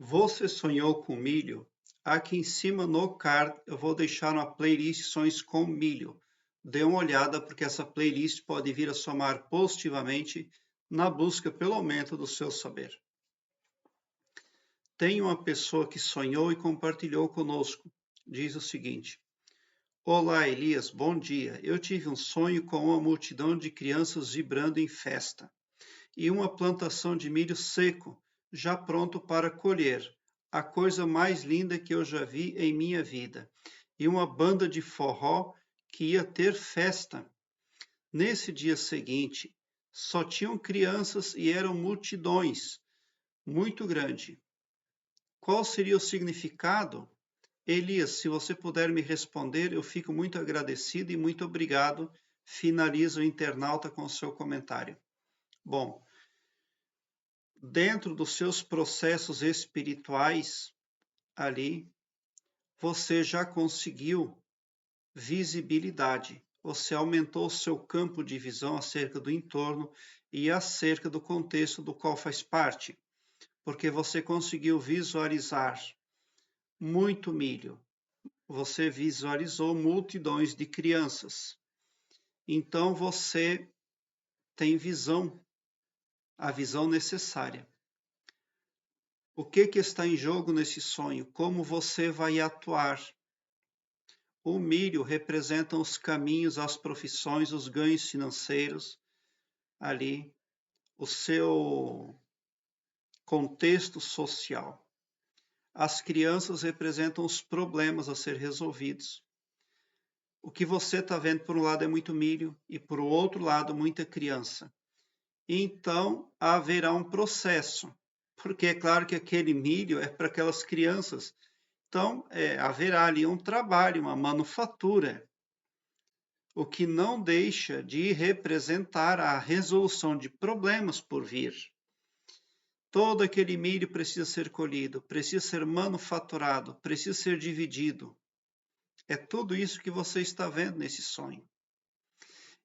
Você sonhou com milho? Aqui em cima no card eu vou deixar uma playlist Sonhos com Milho. Dê uma olhada porque essa playlist pode vir a somar positivamente na busca pelo aumento do seu saber. Tem uma pessoa que sonhou e compartilhou conosco. Diz o seguinte: Olá, Elias, bom dia. Eu tive um sonho com uma multidão de crianças vibrando em festa e uma plantação de milho seco, já pronto para colher, a coisa mais linda que eu já vi em minha vida, e uma banda de forró que ia ter festa. Nesse dia seguinte, só tinham crianças e eram multidões, muito grande. Qual seria o significado? Elias, se você puder me responder, eu fico muito agradecido e muito obrigado. Finaliza o internauta com o seu comentário. Bom, dentro dos seus processos espirituais ali, você já conseguiu visibilidade. Você aumentou o seu campo de visão acerca do entorno e acerca do contexto do qual faz parte, porque você conseguiu visualizar muito milho. Você visualizou multidões de crianças. Então você tem visão, a visão necessária. O que está em jogo nesse sonho? Como você vai atuar? O milho representa os caminhos, as profissões, os ganhos financeiros, ali, o seu contexto social. As crianças representam os problemas a ser resolvidos. O que você está vendo por um lado é muito milho e por outro lado muita criança. Então haverá um processo, porque é claro que aquele milho é para aquelas crianças. Então haverá ali um trabalho, uma manufatura, o que não deixa de representar a resolução de problemas por vir. Todo aquele milho precisa ser colhido, precisa ser manufaturado, precisa ser dividido. É tudo isso que você está vendo nesse sonho.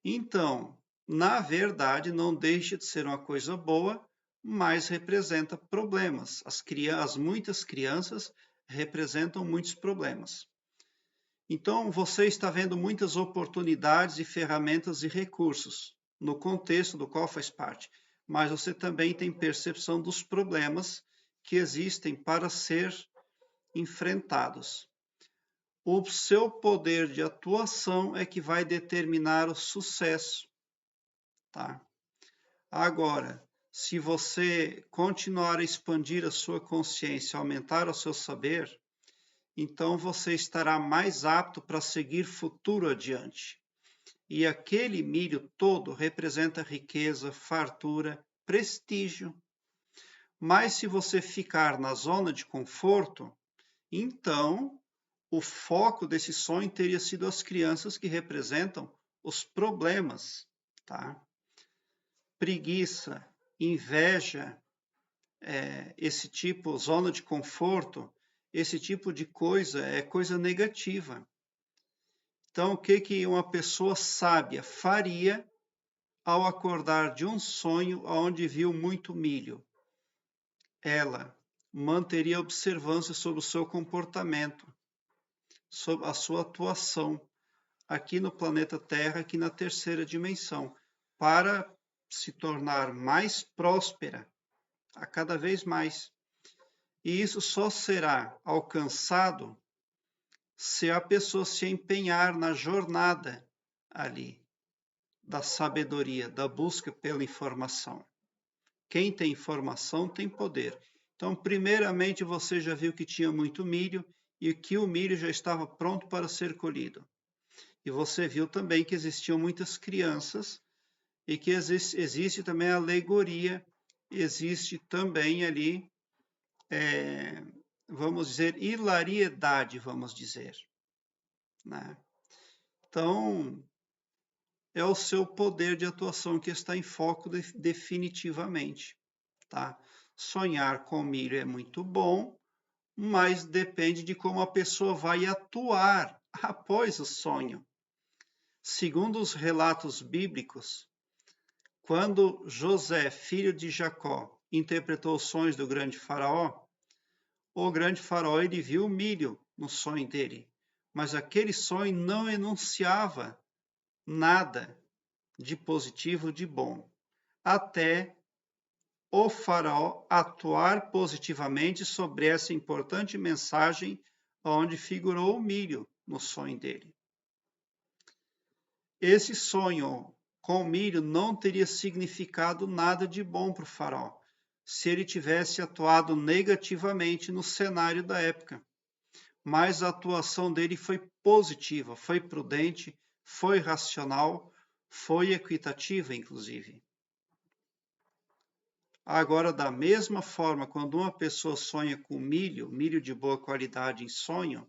Então, na verdade, não deixa de ser uma coisa boa, mas representa problemas. As muitas crianças representam muitos problemas. Então, você está vendo muitas oportunidades e ferramentas e recursos no contexto do qual faz parte, mas você também tem percepção dos problemas que existem para ser enfrentados. O seu poder de atuação é que vai determinar o sucesso, tá? Agora, se você continuar a expandir a sua consciência, aumentar o seu saber, então você estará mais apto para seguir futuro adiante. E aquele milho todo representa riqueza, fartura, prestígio. Mas se você ficar na zona de conforto, então o foco desse sonho teria sido as crianças que representam os problemas, tá? Preguiça, inveja, esse tipo, zona de conforto, esse tipo de coisa é coisa negativa. Então, o que uma pessoa sábia faria ao acordar de um sonho onde viu muito milho? Ela manteria observância sobre o seu comportamento, sobre a sua atuação aqui no planeta Terra, aqui na terceira dimensão, para se tornar mais próspera a cada vez mais. E isso só será alcançado se a pessoa se empenhar na jornada ali da sabedoria, da busca pela informação. Quem tem informação tem poder. Então, primeiramente, você já viu que tinha muito milho e que o milho já estava pronto para ser colhido. E você viu também que existiam muitas crianças e que existe também a alegoria, existe também ali, vamos dizer, hilariedade, vamos dizer, né? Então, é o seu poder de atuação que está em foco definitivamente, tá? Sonhar com milho é muito bom, mas depende de como a pessoa vai atuar após o sonho. Segundo os relatos bíblicos, quando José, filho de Jacó, interpretou os sonhos do grande faraó, o grande faraó ele viu o milho no sonho dele, mas aquele sonho não enunciava nada de positivo, de bom, até o faraó atuar positivamente sobre essa importante mensagem onde figurou o milho no sonho dele. Esse sonho com o milho não teria significado nada de bom para o faraó, se ele tivesse atuado negativamente no cenário da época. Mas a atuação dele foi positiva, foi prudente, foi racional, foi equitativa, inclusive. Agora, da mesma forma, quando uma pessoa sonha com milho de boa qualidade em sonho,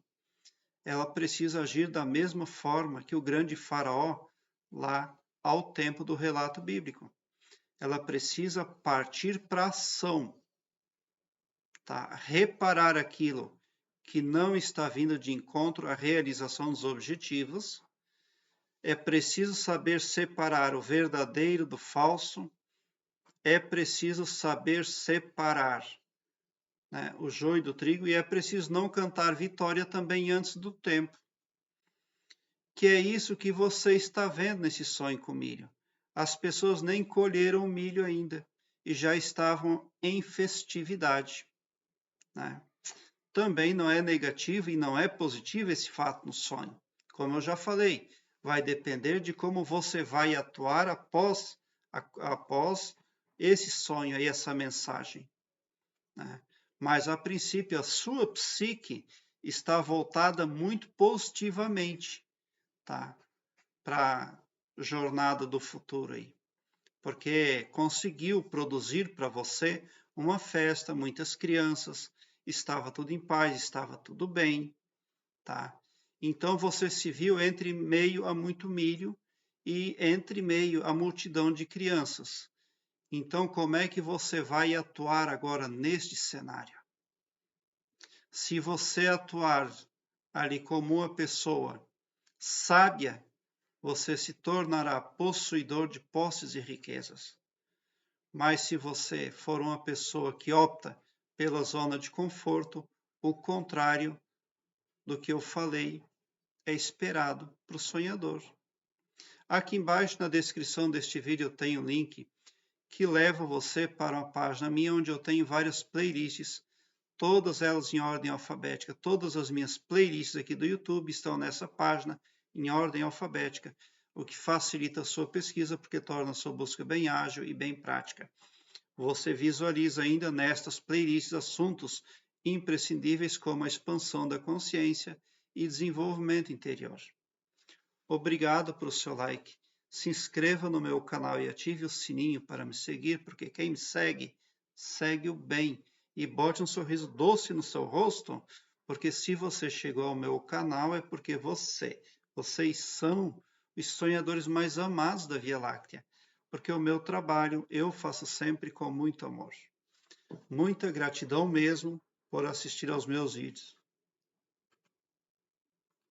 ela precisa agir da mesma forma que o grande faraó lá ao tempo do relato bíblico. Ela precisa partir para a ação, tá? Reparar aquilo que não está vindo de encontro à realização dos objetivos. É preciso saber separar o verdadeiro do falso. É preciso saber separar, né, o joio do trigo, e é preciso não cantar vitória também antes do tempo. Que é isso que você está vendo nesse sonho com milho. As pessoas nem colheram o milho ainda e já estavam em festividade, né? Também não é negativo e não é positivo esse fato no sonho. Como eu já falei, vai depender de como você vai atuar após esse sonho aí, essa mensagem, né? Mas, a princípio, a sua psique está voltada muito positivamente, tá? Para a jornada do futuro aí. Porque conseguiu produzir para você uma festa, muitas crianças, estava tudo em paz, estava tudo bem, tá? Então, você se viu entre meio a muito milho e entre meio a multidão de crianças. Então, como é que você vai atuar agora neste cenário? Se você atuar ali como uma pessoa sábia, você se tornará possuidor de posses e riquezas. Mas se você for uma pessoa que opta pela zona de conforto, o contrário do que eu falei é esperado para o sonhador. Aqui embaixo na descrição deste vídeo eu tenho um link que leva você para uma página minha onde eu tenho várias playlists, todas elas em ordem alfabética. Todas as minhas playlists aqui do YouTube estão nessa página em ordem alfabética, o que facilita a sua pesquisa porque torna a sua busca bem ágil e bem prática. Você visualiza ainda nestas playlists assuntos imprescindíveis como a expansão da consciência e desenvolvimento interior. Obrigado pelo seu like. Se inscreva no meu canal e ative o sininho para me seguir, porque quem me segue, segue o bem. E bote um sorriso doce no seu rosto, porque se você chegou ao meu canal é porque vocês são os sonhadores mais amados da Via Láctea. Porque o meu trabalho eu faço sempre com muito amor. Muita gratidão mesmo por assistir aos meus vídeos.